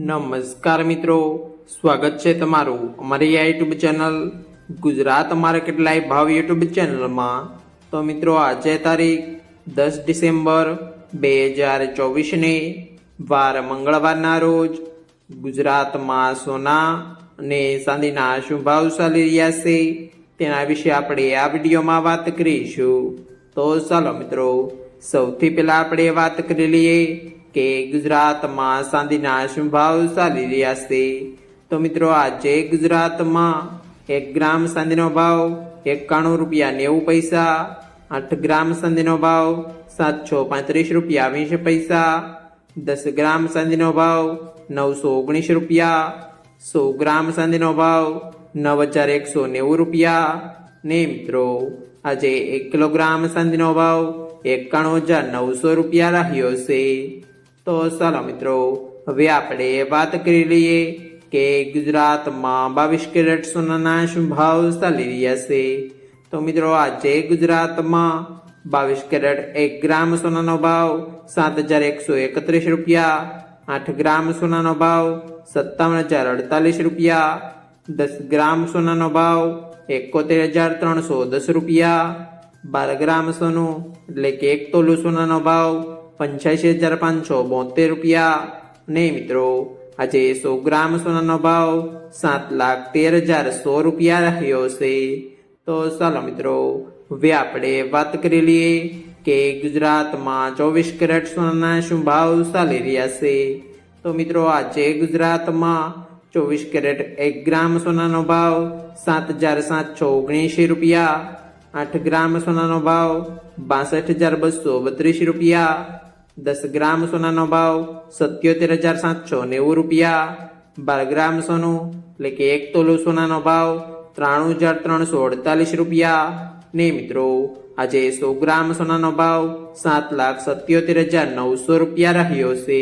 નમસ્કાર મિત્રો, સ્વાગત છે તમારું અમારી આ YouTube channel Gujarat market live ભાવ યુટ્યુબ ચેનલમાં। તો મિત્રો આજે તારીખ 10 ડિસેમ્બર 2024 વાર મંગળવારના રોજ ગુજરાતમાં સોના અને ચાંદીના શું ભાવ ચાલી રહ્યા છે તેના વિશે આપણે આ વિડીયોમાં વાત કરીશું। તો ચાલો મિત્રો, સૌથી પહેલા આપણે વાત કરી લઈએ કે ગુજરાતમાં ચાંદીના શું ભાવ ચાલી રહ્યા છે। તો મિત્રો આજે ગુજરાતમાં 1 ગ્રામ ચાંદીનો ભાવ 91 રૂપિયા 90 પૈસા, 8 ગ્રામ ચાંદીનો ભાવ 735 રૂપિયા 20 પૈસા, 10 ગ્રામ ચાંદીનો ભાવ 919 રૂપિયા, 100 ગ્રામ ચાંદીનો ભાવ 9190 રૂપિયા ને મિત્રો આજે 1 કિલોગ્રામ ચાંદીનો ભાવ 91900 રૂપિયા રહ્યો છે। તો ચાલો મિત્રો, હવે આપણે વાત કરી લઈએ કે ગુજરાતમાં 22 કેરેટ સોનાના શું ભાવ ચાલી રહ્યા છે। તો મિત્રો આજે ગુજરાતમાં 22 કેરેટ 1 ગ્રામ સોનાનો ભાવ 7131 રૂપિયા, 8 ગ્રામ સોનાનો ભાવ 57048 રૂપિયા, 10 ગ્રામ સોનાનો ભાવ 71310 રૂપિયા, 12 ગ્રામ સોનું એટલે કે 1 તોલું સોનાનો ભાવ 85572 રૂપિયા ને મિત્રો આજે 100 ગ્રામ સોનાનો ભાવ 7,13,100 રૂપિયા રહ્યો છે। તો ચાલો મિત્રો, હવે આપણે વાત કરી લઈએ કે ગુજરાતમાં 24 કેરેટ સોનાના શું ભાવ ચાલી રહ્યા છે। તો મિત્રો આજે ગુજરાતમાં 24 કેરેટ 1 ગ્રામ સોનાનો ભાવ 7,779 રૂપિયા, 8 ગ્રામ સોનાનો ભાવ 62,232 રૂપિયા, 10 ગ્રામ સોનાનો ભાવ 77,790 રૂપિયા, 12 ગ્રામ સોનું એટલે કે 1 તોલું સોનાનો ભાવ 93,348 રૂપિયા ને મિત્રો આજે 100 ગ્રામ સોનાનો ભાવ 7,77,900 રૂપિયા રહ્યો છે।